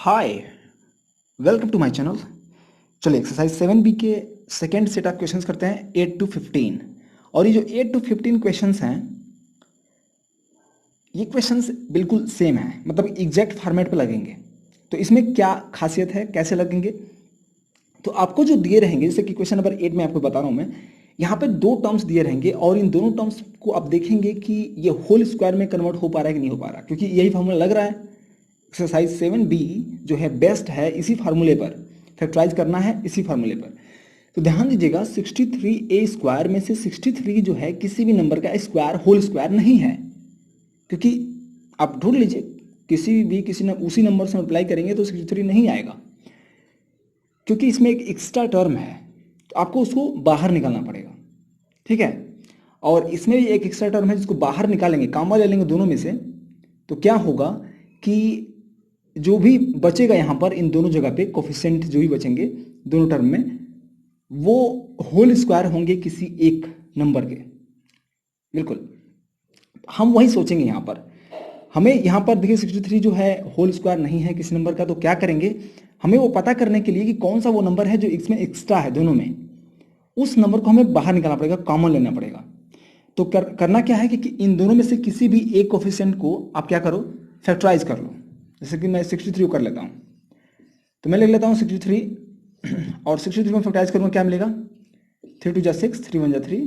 Hi, welcome to my channel. चलिए exercise 7B के second set of questions करते हैं 8 to 15। और ये जो 8 to 15 क्वेश्चंस हैं, ये क्वेश्चंस बिल्कुल सेम हैं, मतलब एग्जैक्ट फॉर्मेट पे लगेंगे। तो इसमें क्या खासियत है, कैसे लगेंगे? तो आपको जो दिए रहेंगे, जैसे कि क्वेश्चन नंबर 8 में आपको बता रहा हूँ मैं, यहाँ पे दो टर्म्स दिए रहेंगे और इन दोनों टर्म्स को आप देखेंगे कि ये होल स्क्वायर में कन्वर्ट हो पा रहा है कि नहीं हो पा रहा, क्योंकि यही फॉर्मूला लग रहा है। एक्सरसाइज 7B जो है बेस्ट है इसी फार्मूले पर, फैक्टराइज करना है इसी फार्मूले पर। तो ध्यान दीजिएगा, 63a स्क्वायर में से 63 जो है किसी भी नंबर का स्क्वायर होल स्क्वायर नहीं है, क्योंकि आप ढूंढ लीजिए किसी उसी नंबर से अप्लाई करेंगे तो 63 नहीं आएगा, क्योंकि इसमें एक एक्स्ट्रा टर्म है, तो आपको उसको बाहर निकालना पड़ेगा। ठीक है, और इसमें भी एक एक्स्ट्रा टर्म है जिसको बाहर निकालेंगे, कॉमा ले लेंगे दोनों में से, तो क्या होगा कि जो भी बचेगा यहाँ पर इन दोनों जगह पे कोफिशिएंट जो भी बचेंगे दोनों टर्म में, वो होल स्क्वायर होंगे किसी एक नंबर के। बिल्कुल हम वही सोचेंगे यहाँ पर। हमें यहाँ पर देखिए 63 जो है होल स्क्वायर नहीं है किसी नंबर का, तो क्या करेंगे, हमें वो पता करने के लिए कि कौन सा वो नंबर है जो इसमें एक्स्ट्रा है दोनों में, उस नंबर को हमें बाहर निकालना पड़ेगा, कॉमन लेना पड़ेगा। तो करना क्या है कि इन दोनों में से किसी भी एक कोफिशिएंट को आप क्या करो, फैक्टराइज कर लो। जैसे कि मैं 63 को कर लेता हूँ, तो मैं लिख लेता हूँ 63 और 63 में फैक्टराइज करूँगा, क्या मिलेगा, 3 2 जा 6, 3 1 जा 3,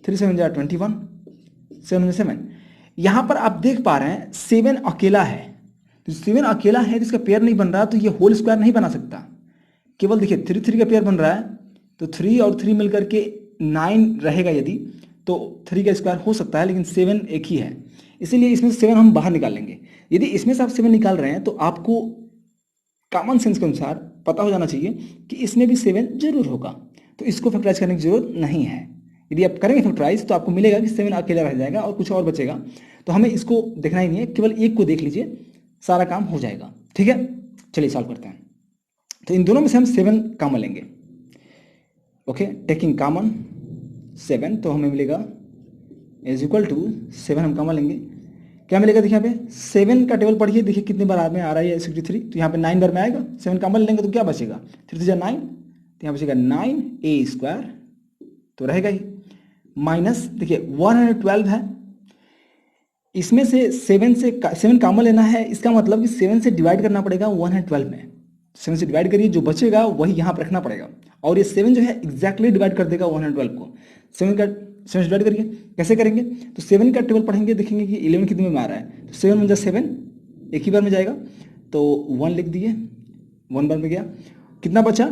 3 7 जा 21, 7 7। यहाँ पर आप देख पा रहे हैं 7 अकेला है, तो 7 अकेला है तो इसका पेयर नहीं बन रहा, तो ये होल स्क्वायर नहीं बना सकता। केवल देखिए 3 3 का पेयर बन रहा है, तो 3 और 3 मिलकर के 9 रहेगा यदि, तो 3 का स्क्वायर हो सकता है, लेकिन 7 एक ही है, इसीलिए इसमें से 7 हम बाहर निकाल लेंगे। यदि इसमें से आप 7 निकाल रहे हैं तो आपको कॉमन सेंस के अनुसार पता हो जाना चाहिए कि इसमें भी 7 जरूर होगा, तो इसको फैक्टराइज करने की जरूरत नहीं है। यदि आप करेंगे फैक्टराइज तो आपको मिलेगा कि 7 अकेला रह जाएगा और कुछ और बचेगा, तो हमें इसको देखना ही नहीं है, केवल एक को देख लीजिए, सारा काम हो जाएगा। ठीक है, चलिए सॉल्व करते हैं। तो इन दोनों में से हम 7 कॉमन लेंगे। ओके, टेकिंग कॉमन 7, तो हमें मिलेगा इज इक्वल टू 7, हम कॉमन लेंगे, क्या मिलेगा, देखिए यहाँ पे 7 का टेबल पढ़िए, देखिए कितने बार में आ रहा है 63, तो यहाँ पे 9 बार में आएगा। 7 कॉमन लेंगे तो क्या बचेगा, 3 3 9, तो यहाँ बचेगा 9a स्क्वायर, तो रहेगा ही, माइनस देखिए 112 है, इसमें से 7 कॉमन लेना है, इसका मतलब कि 7 से डिवाइड करना पड़ेगा 112 में। 7 से डिवाइड करिए, जो बचेगा वही यहाँ पर रखना पड़ेगा, और ये 7 जो है एग्जैक्टली डिवाइड कर देगा 112 को। 7 डिवाइड करिए, कैसे करेंगे, तो 7 का टेबल पढ़ेंगे, देखेंगे कि 11 कितने में आ रहा है, तो 7 × 7 एक ही बार में जाएगा, तो 1 लिख दिए, 1 बार में गया, कितना बचा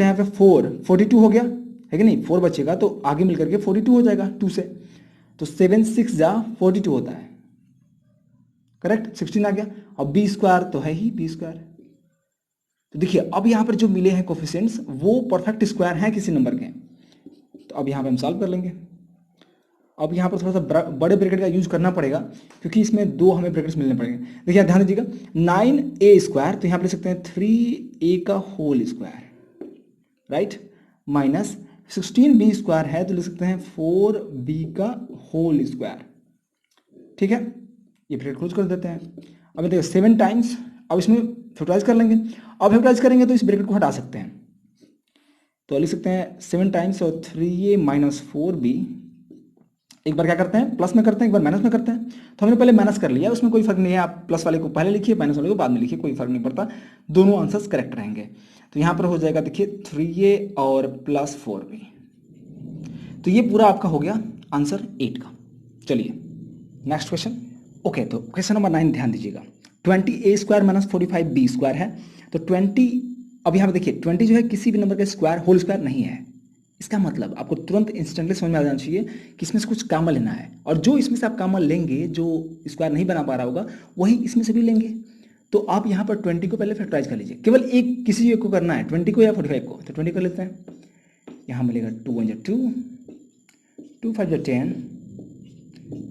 यहाँ पे 4, 42 हो गया है कि नहीं, 4 बचेगा तो आगे मिल करके 42 हो जाएगा 2 से, तो 7 6 जा 42 होता है, करेक्ट, 16 आ गया। अब बी स्क्वायर तो है ही बी स्क्वायर, तो देखिए अब यहाँ पर जो मिले हैं कोफिशिएंट्स वो परफेक्ट स्क्वायर हैं किसी नंबर के, तो अब यहाँ पे हम सॉल्व कर लेंगे। अब यहाँ पर थोड़ा सा बड़े ब्रैकेट का यूज करना पड़ेगा, क्योंकि इसमें दो हमें ब्रैकेट्स मिलने पड़ेंगे। देखिए ध्यान दीजिएगा, 9a स्क्वायर, तो यहाँ पर लिख सकते हैं 3a का whole square, right, minus 16b square है तो लिख सकते हैं 4b का होल स्क्वायर। ठीक है, ये ब्रैकेट क्लोज कर देते हैं। अब देखिए 7 टाइम्स, अब इसमें फैक्टराइज कर लेंगे, अब फैक्टराइज करेंगे तो इस ब्रैकेट को हटा सकते हैं, तो लिख सकते हैं 7 टाइम्स और 3a माइनस 4b, एक बार क्या करते हैं प्लस में करते हैं, एक बार माइनस में करते हैं, तो हमने पहले माइनस कर लिया, उसमें कोई फर्क नहीं है, आप प्लस वाले को पहले लिखिए, माइनस वाले को बाद में लिखिए, कोई फर्क नहीं पड़ता, दोनों आंसर्स करेक्ट रहेंगे। तो यहाँ पर हो जाएगा देखिए 3a और प्लस 4b, तो ये पूरा आपका हो गया आंसर 8 का। चलिए नेक्स्ट क्वेश्चन। ओके, तो क्वेश्चन नंबर 9 ध्यान दीजिएगा, 20a square minus 45b square है, तो 20, अब यहाँ पे देखिए 20 जो है किसी भी नंबर का स्क्वायर होल स्क्वायर नहीं है, इसका मतलब आपको तुरंत इंस्टेंटली समझ में आ जाना चाहिए कि इसमें से कुछ कॉमन लेना है, और जो इसमें से आप कॉमन लेंगे, जो स्क्वायर नहीं बना पा रहा होगा वही इसमें से भी लेंगे। तो आप यहाँ पर 20 को पहले फैक्टराइज कर लीजिए, केवल एक किसी एक को करना है, 20 को या 45 को, तो 20 कर लेते हैं, यहाँ मिलेगा 2 1 2, 2 5 10,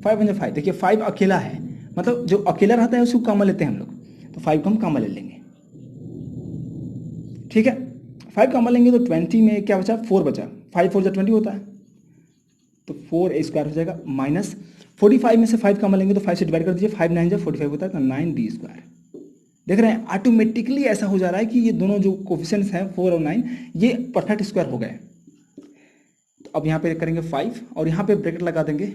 5 1 5, देखिए 5 अकेला है, मतलब जो अकेला रहता है उसको कॉमन लेते हैं हम लोग, तो 5 को हम कॉमन ले लेंगे। ठीक है, 5 कॉमन लेंगे तो 20 में क्या बचा, 4 बचा, 5 4 20 होता है, तो 4a स्क्वायर हो जाएगा, माइनस 45 में से 5 कॉमन लेंगे तो 5 से डिवाइड कर दीजिए, 5 9 जा 45 होता है, तो 9b स्क्वायर। देख रहे हैं ऑटोमेटिकली ऐसा हो जा रहा है कि ये दोनों जो कोफिशिएंट्स हैं 4 और 9 ये परफेक्ट स्क्वायर हो गए। तो अब यहाँ पे करेंगे 5 और यहाँ पे ब्रैकेट लगा देंगे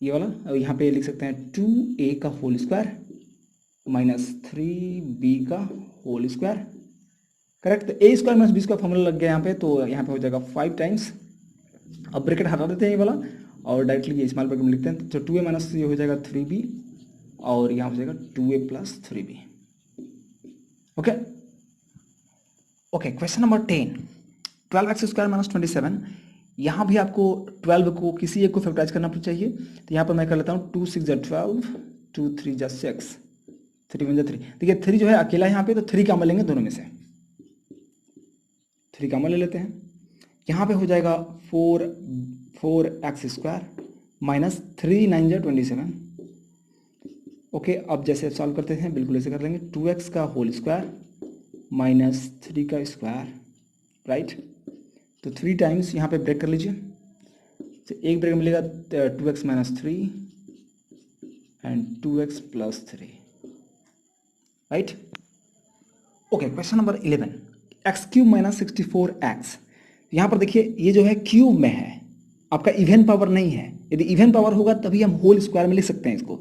ये वाला, और यहाँ पे लिख सकते हैं 2a का होल स्क्वायर माइनस 3b का होल स्क्वायर। करेक्ट। तो a square minus b square formula लग गया यहाँ पे, तो यहाँ पे हो जाएगा 5 टाइम्स। अब ब्रैकेट हटा देते हैं ये वाला और डायरेक्टली ये स्मॉल ब्रैकेट में लिखते हैं, तो 2a माइनस ये हो जाएगा 3b और यहाँ हो जाएगा 2a plus 3b। Okay okay. Question number 10, 12x square minus 27। यहाँ भी आपको 12 को किसी एक को फैक्टराइज करना चाहिए, तो यहाँ पर मैं कर लेता हूँ 2 6 12, 2 3 6, 3 1 3। देखिए 3 जो है अकेला यहाँ पे, तो 3 कॉमन लेंगे दोनों में से, 3 कॉमन ले लेते हैं। यहाँ पे हो जाएगा 4x स्क्वायर माइनस 3 9 27। ओके, अब जैसे सॉल्व करते हैं बिल्कुल ऐसे कर लेंगे, 2x का होल स्क्वायर माइनस 3 का स्क्वायर, राइट। तो 3 टाइम्स यहाँ पे ब्रेक कर लीजिए, तो एक ब्रेक मिलेगा 2x minus 3 and 2x plus 3, right. Okay, question number 11, x cube minus 64x। यहाँ पर देखिए ये जो है क्यूब में है, आपका इवन पावर नहीं है। यदि इवन पावर होगा तभी हम होल स्क्वायर में लिख सकते हैं इसको,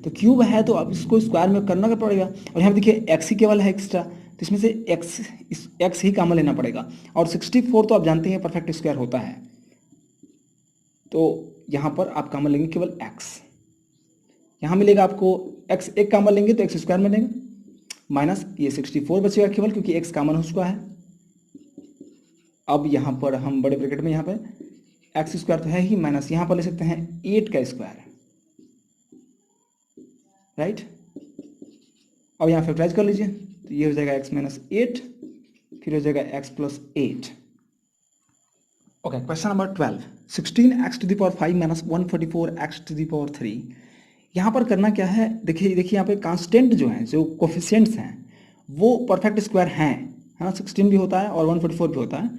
तो क्यूब है तो अब इसको स्क्वायर में करना क्या पड़ेगा। और यहाँ पे देखिए एक्स ही केवल है एक्स्ट्रा, तो इसमें से एक्स ही कॉमन लेना पड़ेगा। और 64 तो आप जानते हैं परफेक्ट स्क्वायर होता है, तो यहाँ पर आप कॉमन लेंगे केवल एक्स। यहाँ मिलेगा आपको एक्स, एक कॉमन लेंगे तो एक्स स्क्वायर मिलेगा, माइनस ये 64 बचेगा केवल क्योंकि एक्स कॉमन हो चुका है। अब यहाँ पर हम बड़े ब्रैकेट में यहाँ पे एक्स स्क्वायर तो है ही, माइनस यहाँ पर ले सकते हैं 8 का स्क्वायर, राइट। अब यहाँ फैक्टराइज कर लीजिए, तो ये हो जाएगा x माइनस 8, फिर हो जाएगा x plus 8। Okay, question number 12, 16x to the power 5 minus 144x to the power 3। यहाँ पर करना क्या है, देखिए यहाँ पे कांस्टेंट जो हैं, जो कोफिशिएंट्स हैं वो परफेक्ट स्क्वायर हैं, है ना। 16 भी होता है और 144 भी होता है।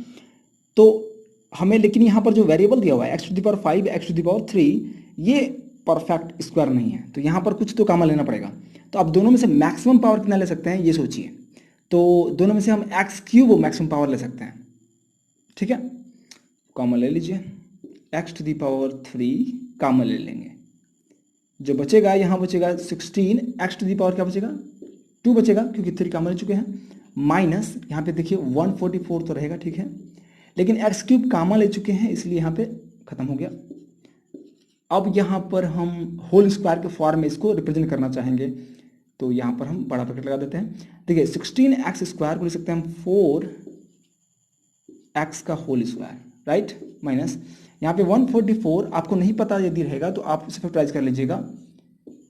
तो हमें लेकिन यहाँ पर जो वेरिएबल दिया हुआ है x to the power 5 x to the power 3, ये परफेक्ट स्क्वायर नहीं है, तो यहाँ पर कुछ तो कॉमन लेना पड़ेगा। तो अब दोनों में से मैक्सिमम पावर कितना ले सकते हैं ये सोचिए, तो दोनों में से हम एक्स क्यूब मैक्सिमम पावर ले सकते हैं, ठीक है। कॉमन ले लीजिए, x to the power 3 common ले लेंगे, जो बचेगा यहाँ बचेगा 16, एक्स टू दी पावर क्या बचेगा 2 बचेगा क्योंकि 3 कॉमन ले चुके हैं, माइनस यहाँ पे देखिए 144 तो रहेगा, ठीक है, लेकिन एक्स क्यूब कॉमन ले चुके हैं इसलिए यहाँ पे खत्म हो गया। अब यहाँ पर हम होल स्क्वायर के फॉर्म में इसको रिप्रेजेंट करना चाहेंगे, तो यहाँ पर हम बड़ा ब्रैकेट लगा देते हैं। देखिए 16x स्क्वायर को लिख सकते हैं हम 4x का होल स्क्वायर, राइट, माइनस यहाँ पे 144 आपको नहीं पता यदि रहेगा तो आप इसे फैक्टराइज कर लीजिएगा,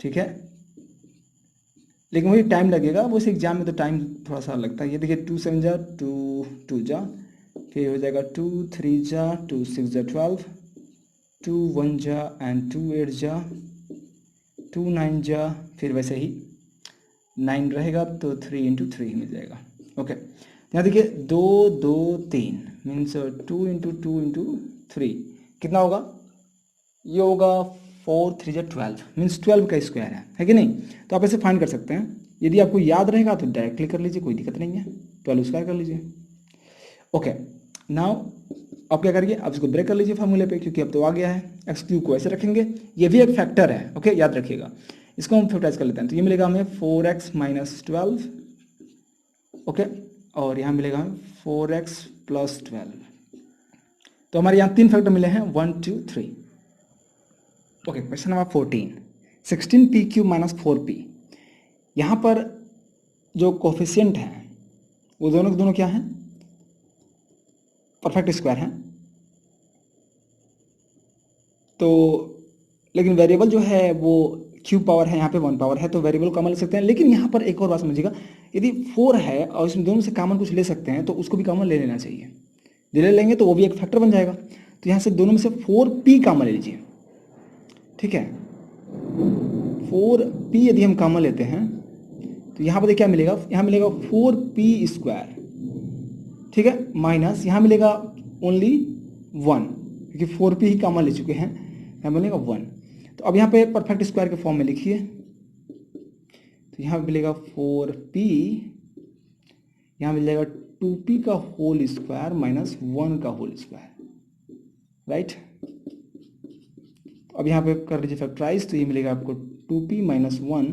ठीक है, लेकिन वही टाइम लगेगा, वो इस एग्जाम में तो टाइम थोड़ा सा लगता है। ये देखिए 2 7 जा 2 2 जा, फिर हो जाएगा 2 3 जा 2 6 जा 12, 2 1 जा एंड 2 8 जा 2 9 जा, फिर वैसे ही 9 रहेगा तो 3 इंटू 3 मिल जाएगा। ओके, यहाँ देखिए 2 2 3 मीन्स 2 इंटू 2 इंटू 3 कितना होगा, ये होगा 4 3 जा 12 मीन्स 12 का स्क्वायर है कि नहीं। तो आप ऐसे फाइंड कर सकते हैं, यदि आपको याद रहेगा तो डायरेक्टली कर लीजिए, कोई दिक्कत नहीं है, 12 स्क्वायर कर लीजिए। ओके, नाउ अब क्या करिए, अब इसको ब्रेक कर लीजिए फार्मूले पे, क्योंकि अब तो आ गया है। एक्स क्यूब को ऐसे रखेंगे, ये भी एक फैक्टर है, ओके, याद रखिएगा। इसको हम फैक्टराइज कर लेते हैं, तो ये मिलेगा हमें 4x माइनस 12, ओके, और यहाँ मिलेगा हमें 4x प्लस 12। तो हमारे यहाँ 3 फैक्टर मिले हैं, 1 2 3। Okay, question number 14, 16p cube minus 4p। यहाँ पर जो कोफिशिएंट हैं वो दोनों के दोनों क्या हैं, परफेक्ट स्क्वायर हैं। तो लेकिन वेरिएबल जो है वो क्यूब पावर है, यहाँ पे 1 पावर है, तो वेरिएबल कॉमन ले सकते हैं। लेकिन यहाँ पर एक और बात समझिएगा, यदि 4 है और इसमें दोनों से कॉमन कुछ ले सकते हैं तो उसको भी कॉमन ले लेना चाहिए, ले लेंगे तो वो भी एक फैक्टर बन जाएगा। तो यहाँ से दोनों में से 4p कॉमन ले लीजिए, ठीक है। 4p यदि हम कॉमन लेते हैं तो यहाँ पर क्या मिलेगा, यहाँ मिलेगा 4p स्क्वायर, ठीक है, माइनस यहाँ मिलेगा ओनली 1 क्योंकि 4p ही कॉमन ले चुके हैं, यहाँ मिलेगा 1। तो अब यहाँ पे परफेक्ट स्क्वायर के फॉर्म में लिखिए, तो तो यहाँ मिलेगा 4p, यहाँ मिल जाएगा 2p का होल स्क्वायर माइनस 1 का होल स्क्वायर, राइट। अब यहाँ पे कर लीजिए फैक्टराइज, तो ये मिलेगा आपको 2p minus 1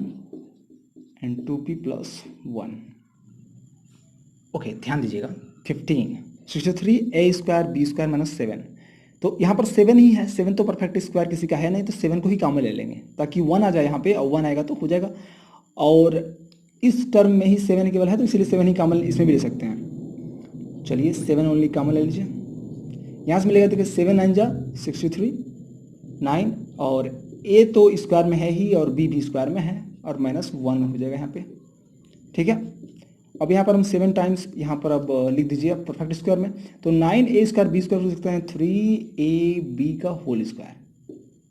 and 2p plus 1। Okay, ध्यान दीजिएगा 15 63 a square b square minus 7, तो यहाँ पर 7 ही है, 7 तो परफेक्ट स्क्वायर किसी का है नहीं, तो 7 को ही कॉमन ले लेंगे ताकि 1 आ जाए यहाँ पे, और 1 आएगा तो हो जाएगा। और इस टर्म में ही 7 केवल है, तो इसलिए 7 ही कॉमन इसमें भी ले सकते हैं। चलिए 7 ओनली कॉमन ले लीजिए, यहाँ से मिलेगा देखिए 7 9 जा 63 9, और a तो स्क्वायर में है ही और b भी स्क्वायर में है, और माइनस 1 हो जाएगा यहाँ पे, ठीक है। अब यहाँ पर हम 7 टाइम्स यहाँ पर अब लिख दीजिए आप परफेक्ट स्क्वायर में, तो 9a स्क्वायर b स्क्वायर लिख सकते हैं 3ab का होल स्क्वायर,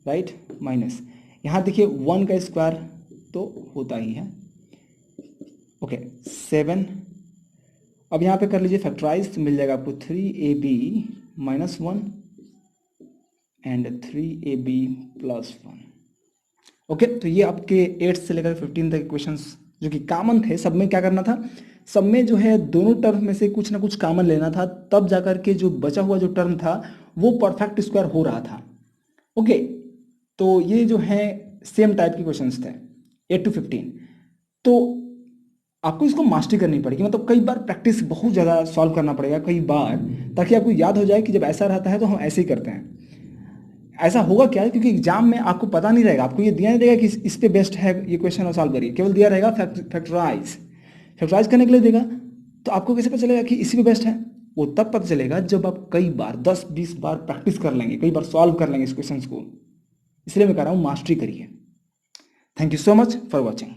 राइट, माइनस यहाँ देखिए 1 का स्क्वायर तो होता ही है। ओके 7, अब यहाँ पे कर लीजिए फैक्टराइज, तो मिल जाएगा आपको 3ab minus 1 and 3ab plus 1। Okay, तो ये आपके 8 से लेकर 15 तक क्वेश्चंस जो कि कॉमन थे, सब में क्या करना था, सब में जो है दोनों टर्म में से कुछ ना कुछ कॉमन लेना था, तब जाकर के जो बचा हुआ जो टर्म था वो परफेक्ट स्क्वायर हो रहा था। ओके, तो ये जो है सेम टाइप के क्वेश्चंस थे 8 to 15। तो आपको इसको मास्टरी करनी पड़ेगी, मतलब कई बार प्रैक्टिस बहुत ज़्यादा सॉल्व करना पड़ेगा कई बार, ताकि आपको याद हो जाए कि जब ऐसा रहता है तो हम ऐसे ही करते हैं। ऐसा होगा क्या, क्योंकि एग्जाम में आपको पता नहीं रहेगा, आपको ये दिया नहीं रहेगा कि इस पे बेस्ट है ये क्वेश्चन और सॉल्व करिए, केवल दिया रहेगा फैक्टराइज करने के लिए देगा। तो आपको कैसे पता चलेगा कि इसी पे बेस्ट है, वो तब पता चलेगा जब आप कई बार 10-20 बार प्रैक्टिस कर लेंगे, कई बार सॉल्व कर लेंगे इस क्वेश्चन को। इसलिए मैं कह रहा हूँ मास्टरी करिए। Thank you so much for watching.